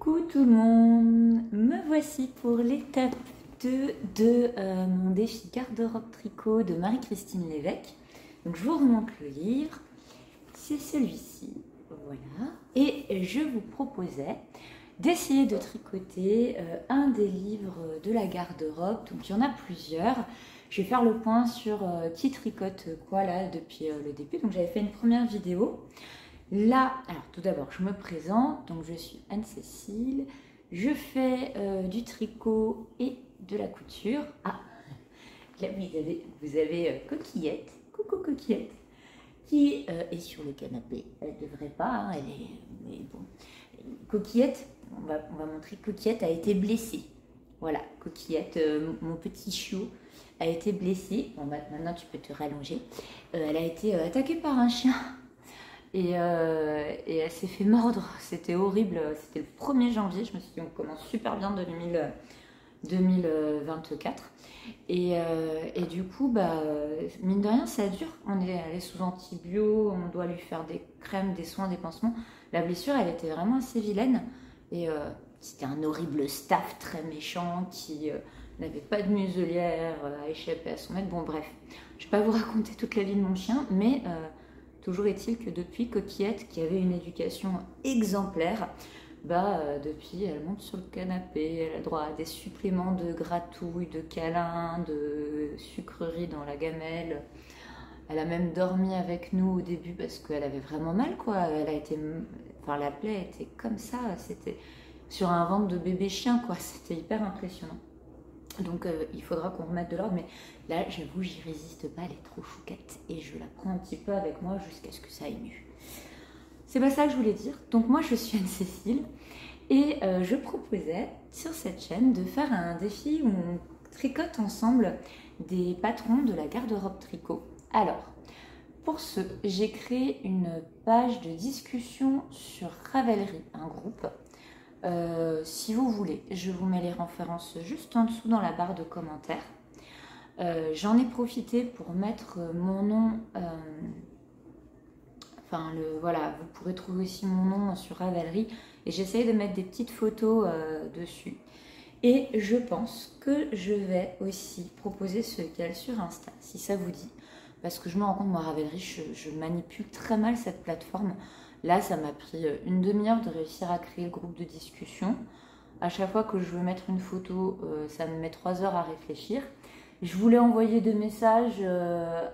Coucou tout le monde, me voici pour l'étape 2 de mon défi garde-robe tricot de Marie-Christine Lévesque. Donc je vous remonte le livre, c'est celui-ci, voilà. Et je vous proposais d'essayer de tricoter un des livres de la garde-robe. Donc il y en a plusieurs. Je vais faire le point sur qui tricote quoi là depuis le début. Donc j'avais fait une première vidéo. Là, alors tout d'abord, je me présente, donc je suis Anne-Cécile, je fais du tricot et de la couture. Ah, là vous avez Coquillette, coucou Coquillette, qui est sur le canapé. Elle ne devrait pas, hein, elle est, mais bon. Coquillette, on va montrer, Coquillette a été blessée. Voilà, Coquillette, mon petit chiot, a été blessée. Bon, bah, maintenant tu peux te rallonger. Elle a été attaquée par un chien. Et elle s'est fait mordre, c'était horrible, c'était le 1er janvier, je me suis dit on commence super bien 2024. Et du coup, bah, mine de rien, ça dure, elle est sous antibio, on doit lui faire des crèmes, des soins, des pansements. La blessure, elle était vraiment assez vilaine. Et c'était un horrible staff très méchant qui n'avait pas de muselière, a échappé à son maître. Bon bref, je ne vais pas vous raconter toute la vie de mon chien, mais... toujours est-il que depuis Coquillette, qui avait une éducation exemplaire, depuis elle monte sur le canapé, elle a droit à des suppléments de gratouilles, de câlins, de sucreries dans la gamelle. Elle a même dormi avec nous au début parce qu'elle avait vraiment mal, quoi. La plaie était comme ça, c'était sur un ventre de bébé chien, quoi. C'était hyper impressionnant. Donc il faudra qu'on remette de l'ordre, mais là j'avoue j'y résiste pas, elle est trop chouquette et je la prends un petit peu avec moi jusqu'à ce que ça aille mieux. C'est pas ça que je voulais dire. Donc moi je suis Anne-Cécile et je proposais sur cette chaîne de faire un défi où on tricote ensemble des patrons de la garde-robe tricot. Alors pour ce, j'ai créé une page de discussion sur Ravelry, un groupe. Si vous voulez, je vous mets les références juste en dessous dans la barre de commentaires. J'en ai profité pour mettre mon nom, voilà, vous pourrez trouver aussi mon nom sur Ravelry et j'essaye de mettre des petites photos dessus. Et je pense que je vais aussi proposer ce cal sur Insta, si ça vous dit. Parce que je me rends compte, moi, Ravelry, je manipule très mal cette plateforme. Là, ça m'a pris une demi-heure de réussir à créer le groupe de discussion. À chaque fois que je veux mettre une photo, ça me met 3 heures à réfléchir. Je voulais envoyer des messages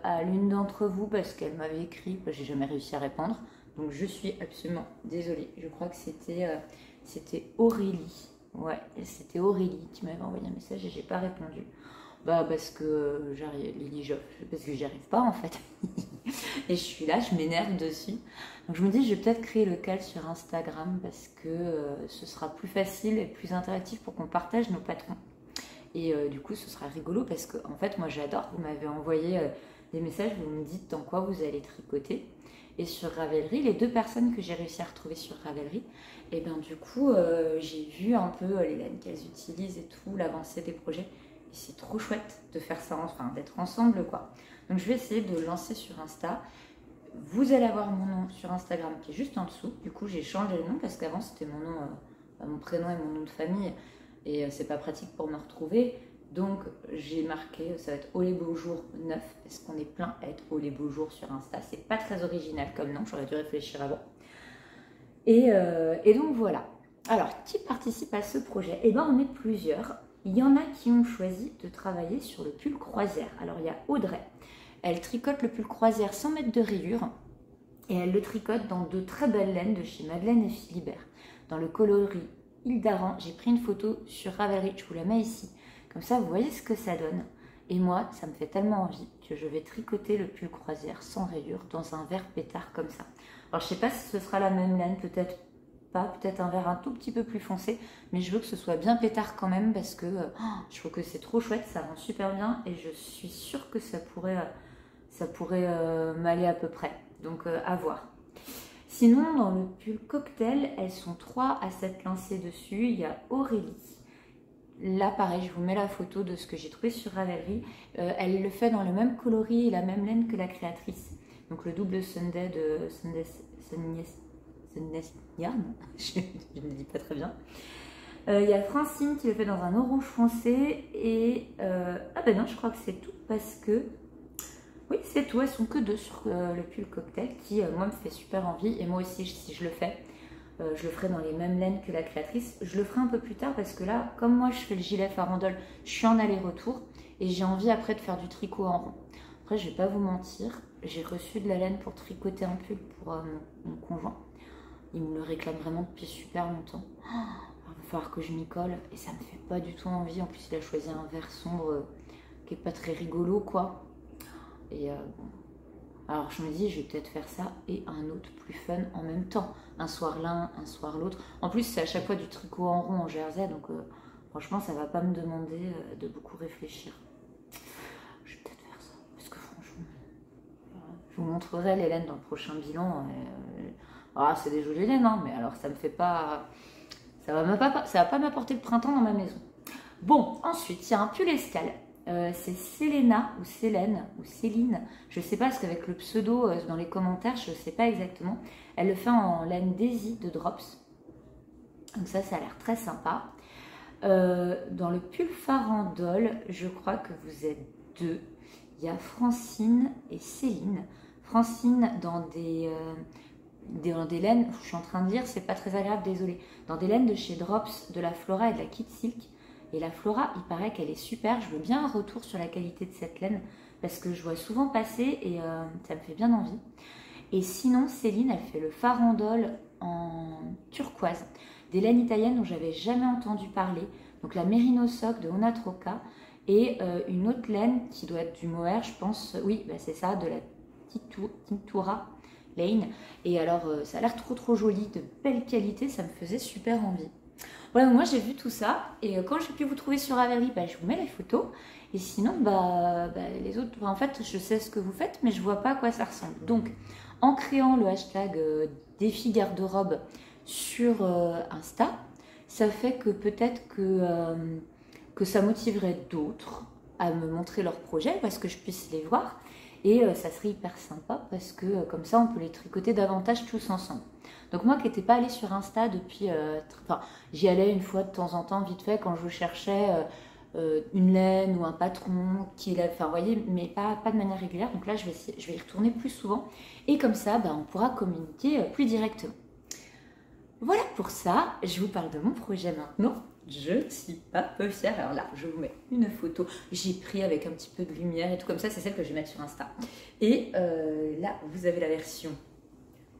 à l'une d'entre vous parce qu'elle m'avait écrit, j'ai jamais réussi à répondre. Donc je suis absolument désolée. Je crois que c'était Aurélie. Ouais, c'était Aurélie qui m'avait envoyé un message et j'ai pas répondu. Parce que j'y arrive pas en fait. Et je suis là, je m'énerve dessus. Donc je me dis, je vais peut-être créer le cal sur Instagram parce que ce sera plus facile et plus interactif pour qu'on partage nos patrons. Et du coup, ce sera rigolo parce que en fait, moi j'adore. Vous m'avez envoyé des messages, vous me dites dans quoi vous allez tricoter. Et sur Ravelry, les 2 personnes que j'ai réussi à retrouver sur Ravelry, et bien du coup, j'ai vu un peu les laines qu'elles utilisent et tout, l'avancée des projets. Et c'est trop chouette de faire ça, enfin d'être ensemble quoi. Donc je vais essayer de le lancer sur Insta. Vous allez avoir mon nom sur Instagram qui est juste en dessous. Du coup j'ai changé le nom parce qu'avant c'était mon nom, mon prénom et mon nom de famille. Et c'est pas pratique pour me retrouver. Donc j'ai marqué, ça va être Olé Beaujour 9 parce qu'on est plein à être Olé Beaujour sur Insta. C'est pas très original comme nom, j'aurais dû réfléchir avant. Et donc voilà. Alors qui participe à ce projet? Eh bien on est plusieurs. Il y en a qui ont choisi de travailler sur le pull croisière. Alors il y a Audrey, elle tricote le pull croisière sans mettre de rayures et elle le tricote dans de très belles laines de chez Madeleine et Philibert. Dans le coloris Île d'Aran, j'ai pris une photo sur Ravelry, je vous la mets ici. Comme ça vous voyez ce que ça donne. Et moi ça me fait tellement envie que je vais tricoter le pull croisière sans rayures dans un vert pétard comme ça. Alors je sais pas si ce sera la même laine, peut-être pas, peut-être un vert un tout petit peu plus foncé, mais je veux que ce soit bien pétard quand même parce que je trouve que c'est trop chouette, ça rend super bien et je suis sûre que ça pourrait m'aller à peu près, donc à voir. Sinon dans le pull cocktail, elles sont 3 à 7 lancées dessus, il y a Aurélie. Là pareil, je vous mets la photo de ce que j'ai trouvé sur Ravelry, elle le fait dans le même coloris et la même laine que la créatrice, donc le double Sunday de Sunday Yarn, je ne dis pas très bien. Il y a Francine qui le fait dans un orange foncé et ah ben non, je crois que c'est tout parce que oui, c'est tout, elles sont que deux sur le pull cocktail qui moi me fait super envie et moi aussi si je le fais, je le ferai dans les mêmes laines que la créatrice. Je le ferai un peu plus tard parce que là, comme moi je fais le gilet farandole, je suis en aller-retour et j'ai envie après de faire du tricot en rond. Après, je vais pas vous mentir, j'ai reçu de la laine pour tricoter un pull pour mon conjoint. Il me le réclame vraiment depuis super longtemps. Il va falloir que je m'y colle et ça me fait pas du tout envie. En plus, il a choisi un vert sombre qui est pas très rigolo, quoi. Et bon. Alors, je me dis, je vais peut-être faire ça et un autre plus fun en même temps. Un soir l'un, un soir l'autre. En plus, c'est à chaque fois du tricot en rond en jersey, donc franchement, ça va pas me demander de beaucoup réfléchir. Je vais peut-être faire ça parce que franchement, je vous montrerai les laines dans le prochain bilan. Ah, c'est des jolies laines, hein, mais alors ça me fait pas. Ça va pas m'apporter le printemps dans ma maison. Bon, ensuite, il y a un pull escale. C'est Selena ou Célène ou Céline. Je ne sais pas parce qu'avec le pseudo dans les commentaires, je ne sais pas exactement. Elle le fait en laine Daisy de Drops. Donc ça a l'air très sympa. Dans le pull farandole, je crois que vous êtes deux. Il y a Francine et Céline. Francine dans des laines, je suis en train de lire, c'est pas très agréable, désolé. Dans des laines de chez Drops, de la Flora et de la Kid Silk. Et la Flora, il paraît qu'elle est super. Je veux bien un retour sur la qualité de cette laine parce que je vois souvent passer et ça me fait bien envie. Et sinon, Céline, elle fait le farandole en turquoise. Des laines italiennes dont j'avais jamais entendu parler. Donc la Merino Sock de Onatroca et une autre laine qui doit être du mohair, je pense. Oui, bah c'est ça, de la Tintura Lane. Et alors, ça a l'air trop joli, de belle qualité, ça me faisait super envie. Voilà, moi j'ai vu tout ça et quand j'ai pu vous trouver sur Ravelry, bah, je vous mets les photos. Et sinon, les autres, en fait, je sais ce que vous faites, mais je vois pas à quoi ça ressemble. Donc, en créant le hashtag défi garde-robe sur Insta, ça fait que peut-être que ça motiverait d'autres à me montrer leurs projets parce que je puisse les voir. Et ça serait hyper sympa parce que comme ça, on peut les tricoter davantage tous ensemble. Donc moi qui n'étais pas allée sur Insta depuis... j'y allais une fois de temps en temps, vite fait, quand je cherchais une laine ou un patron, vous voyez, mais pas de manière régulière. Donc là, je vais y retourner plus souvent. Et comme ça, on pourra communiquer plus directement. Voilà pour ça. Je vous parle de mon projet maintenant. Je ne suis pas peu fière. Alors là, je vous mets une photo. J'ai pris avec un petit peu de lumière et tout comme ça. C'est celle que je vais mettre sur Insta. Et là, vous avez la version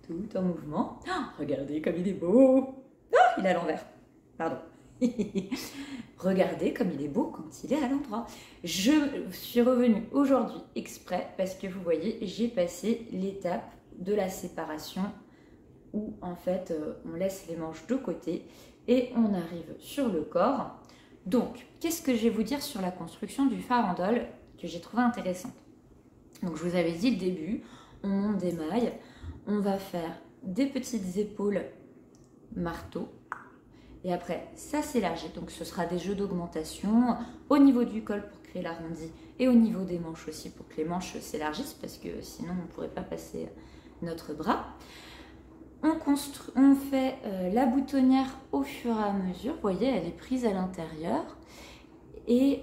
tout en mouvement. Oh, regardez comme il est beau. Oh, il est à l'envers. Pardon. Regardez comme il est beau quand il est à l'endroit. Je suis revenue aujourd'hui exprès parce que vous voyez, j'ai passé l'étape de la séparation où en fait on laisse les manches de côté et on arrive sur le corps. Donc, qu'est-ce que je vais vous dire sur la construction du farandole que j'ai trouvé intéressante. Donc, je vous avais dit le début, on monte des mailles, on va faire des petites épaules marteau et après ça s'élargit. Donc, ce sera des jeux d'augmentation au niveau du col pour créer l'arrondi et au niveau des manches aussi pour que les manches s'élargissent parce que sinon on ne pourrait pas passer notre bras. On fait la boutonnière au fur et à mesure. Vous voyez, elle est prise à l'intérieur. Et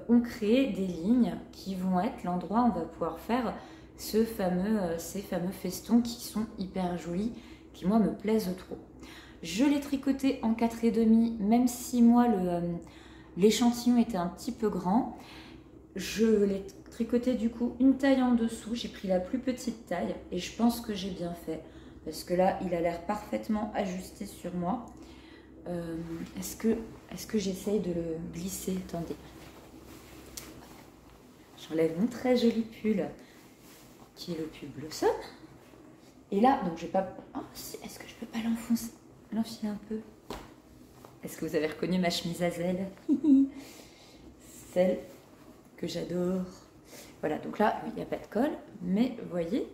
on crée des lignes qui vont être l'endroit où on va pouvoir faire ces fameux festons qui sont hyper jolis, qui moi me plaisent trop. Je l'ai tricoté en 4,5, même si moi l'échantillon était un petit peu grand. Je l'ai tricoté du coup une taille en dessous. J'ai pris la plus petite taille et je pense que j'ai bien fait. Parce que là, il a l'air parfaitement ajusté sur moi. Est-ce que j'essaye de le glisser? Attendez. J'enlève mon très joli pull, qui est le pull Blossom. Et là, donc je vais pas... Oh, si, est-ce que je peux pas l'enfiler un peu? Est-ce que vous avez reconnu ma chemise à zèle? Celle que j'adore. Voilà, donc là, il n'y a pas de colle, mais vous voyez...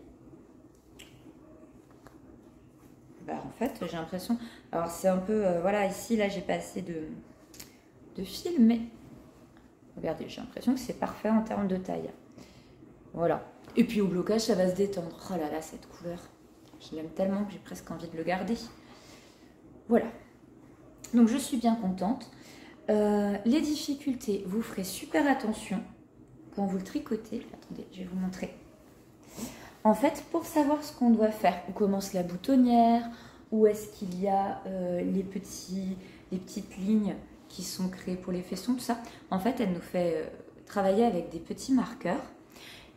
en fait, j'ai l'impression... Alors, c'est un peu... voilà, ici, là, j'ai pas assez de fil, mais... Regardez, j'ai l'impression que c'est parfait en termes de taille. Voilà. Et puis, au blocage, ça va se détendre. Oh là là, cette couleur. Je l'aime tellement que j'ai presque envie de le garder. Voilà. Donc je suis bien contente. Les difficultés, vous ferez super attention quand vous le tricotez. Attendez, je vais vous montrer. En fait, pour savoir ce qu'on doit faire, où commence la boutonnière, où est-ce qu'il y a les petites lignes qui sont créées pour les fessons, tout ça. En fait, elle nous fait travailler avec des petits marqueurs.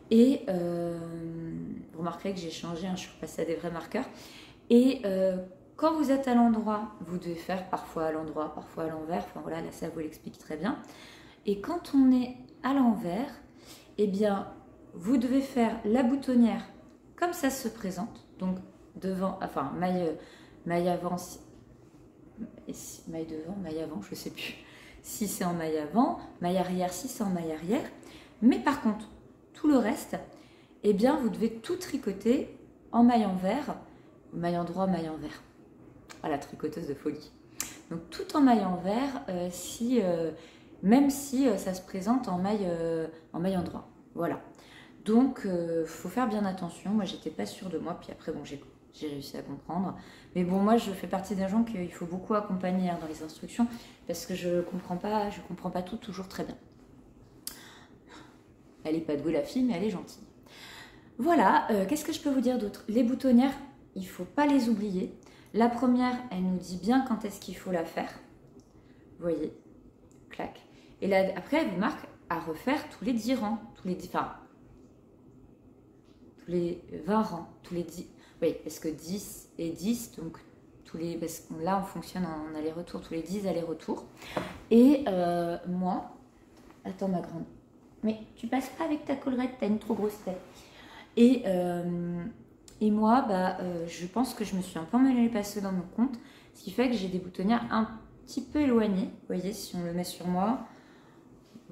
Et vous remarquerez que j'ai changé, hein, je suis repassée à des vrais marqueurs. Et quand vous êtes à l'endroit, vous devez faire parfois à l'endroit, parfois à l'envers. Enfin voilà, là ça vous l'explique très bien. Et quand on est à l'envers, eh bien, vous devez faire la boutonnière comme ça se présente. Donc devant, enfin maille avant, maille devant, maille avant, je ne sais plus. Si c'est en maille avant, maille arrière si c'est en maille arrière. Mais par contre, tout le reste, eh bien, vous devez tout tricoter en maille envers, maille endroit, maille envers. Voilà, tricoteuse de folie. Donc tout en maille envers, même si ça se présente en maille endroit. Voilà. Donc, faut faire bien attention. Moi, j'étais pas sûre de moi. Puis après, bon, j'ai réussi à comprendre. Mais bon, moi, je fais partie des gens qu'il faut beaucoup accompagner dans les instructions parce que je comprends pas tout toujours très bien. Elle est pas douée la fille, mais elle est gentille. Voilà, qu'est-ce que je peux vous dire d'autre? Les boutonnières, il ne faut pas les oublier. La première, elle nous dit bien quand est-ce qu'il faut la faire. Vous voyez, clac. Et là, après, elle vous marque à refaire tous les 10 rangs, tous les 20 rangs, tous les 10. Oui, parce que 10 et 10, donc parce que là, on fonctionne en aller-retour, tous les 10 allers-retours. Et moi, attends ma grande, mais tu passes pas avec ta collerette, t'as une trop grosse tête. Et moi, je pense que je me suis un peu emmêlée les pinceaux dans mon compte, ce qui fait que j'ai des boutonnières un petit peu éloignées. Vous voyez, si on le met sur moi,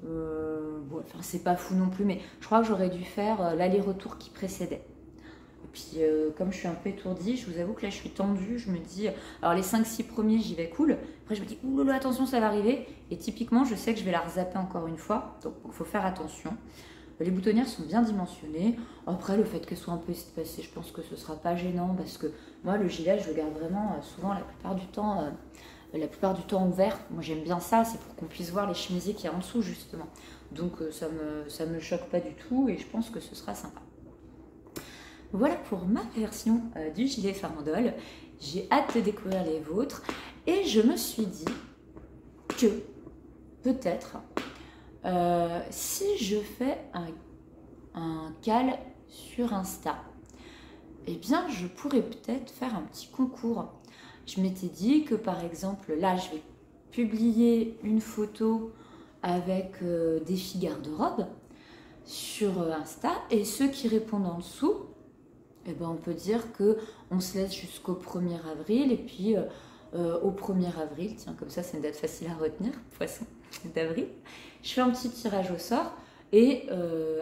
bon, enfin, c'est pas fou non plus, mais je crois que j'aurais dû faire l'aller-retour qui précédait. Et puis, comme je suis un peu étourdie, je vous avoue que là, je suis tendue. Je me dis, alors les 5-6 premiers, j'y vais cool. Après, je me dis, oulala, attention, ça va arriver. Et typiquement, je sais que je vais la rezapper encore une fois. Donc, il faut faire attention. Les boutonnières sont bien dimensionnées. Après, le fait qu'elles soient un peu espacées, je pense que ce ne sera pas gênant parce que moi, le gilet, je le garde vraiment souvent la plupart du temps ouvert. Moi, j'aime bien ça, c'est pour qu'on puisse voir les chemisiers qu'il y a en dessous, justement. Donc, ça me choque pas du tout et je pense que ce sera sympa. Voilà pour ma version du gilet farandole. J'ai hâte de découvrir les vôtres et je me suis dit que peut-être si je fais un cal sur Insta, eh bien je pourrais peut-être faire un petit concours. Je m'étais dit que par exemple là je vais publier une photo avec des filles garde-robe sur Insta et ceux qui répondent en dessous, eh ben, on peut dire qu'on se laisse jusqu'au 1er avril et puis au 1er avril, tiens comme ça c'est une date facile à retenir, poisson d'avril, je fais un petit tirage au sort et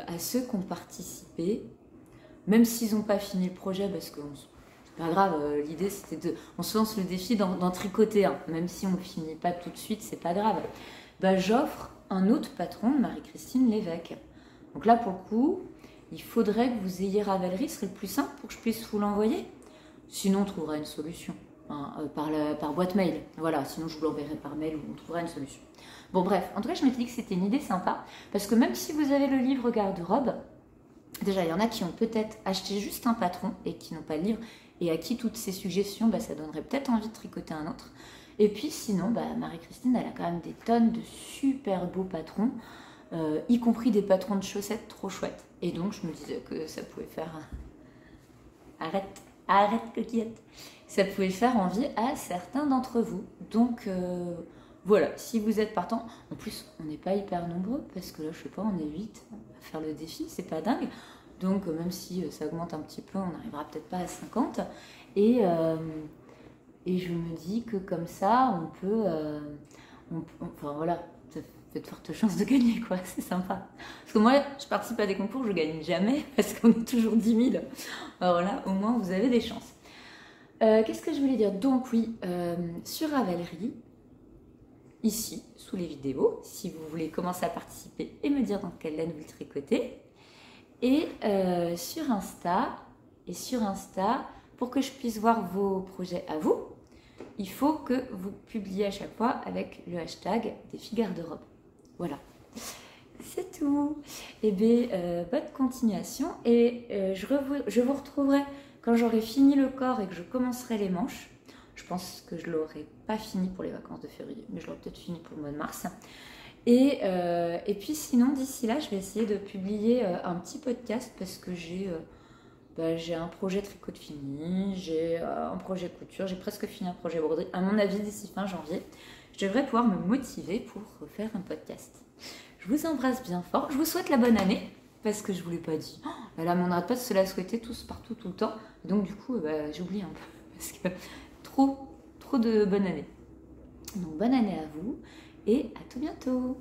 à ceux qui ont participé, même s'ils n'ont pas fini le projet, parce que c'est pas grave, l'idée c'était on se lance le défi d'en tricoter un, même si on ne finit pas tout de suite, c'est pas grave. J'offre un autre patron de Marie-Christine Lévesque. Donc là pour le coup, il faudrait que vous ayez Ravelry, ce serait le plus simple pour que je puisse vous l'envoyer. Sinon on trouvera une solution. Par boîte mail, voilà, sinon je vous l'enverrai par mail ou on trouvera une solution. Bon bref, en tout cas je m'étais dit que c'était une idée sympa, parce que même si vous avez le livre garde-robe, déjà il y en a qui ont peut-être acheté juste un patron et qui n'ont pas le livre, et à qui toutes ces suggestions, ça donnerait peut-être envie de tricoter un autre. Et puis sinon, Marie-Christine, elle a quand même des tonnes de super beaux patrons, y compris des patrons de chaussettes trop chouettes. Et donc je me disais que ça pouvait faire... Arrête coquillette. Ça pouvait faire envie à certains d'entre vous. Donc voilà, si vous êtes partant, en plus on n'est pas hyper nombreux parce que là je sais pas, on est 8 à faire le défi, c'est pas dingue. Donc même si ça augmente un petit peu, on n'arrivera peut-être pas à 50. Et je me dis que comme ça, on peut... enfin voilà, ça fait de fortes chances de gagner quoi, c'est sympa. Parce que moi, je participe à des concours, je gagne jamais parce qu'on est toujours 10 000. Alors là, au moins vous avez des chances. Qu'est-ce que je voulais dire? Donc oui, sur Ravelry, ici, sous les vidéos, si vous voulez commencer à participer et me dire dans quelle laine vous le tricotez. Et sur Insta, pour que je puisse voir vos projets à vous, il faut que vous publiez à chaque fois avec le hashtag des filles garde-robe. Voilà. C'est tout. Et bien, bonne continuation. Et je vous retrouverai quand j'aurai fini le corps et que je commencerai les manches. Je pense que je ne l'aurai pas fini pour les vacances de février, mais je l'aurai peut-être fini pour le mois de mars. Et puis sinon, d'ici là, je vais essayer de publier un petit podcast parce que j'ai un projet tricot de fini, j'ai un projet couture, j'ai presque fini un projet broderie. À mon avis, d'ici fin janvier, je devrais pouvoir me motiver pour faire un podcast. Je vous embrasse bien fort. Je vous souhaite la bonne année parce que je ne vous l'ai pas dit. Oh, là, on n'arrête pas de se la souhaiter tous, partout, tout le temps. Donc du coup, j'oublie un peu parce que trop de bonne année. Donc bonne année à vous et à tout bientôt.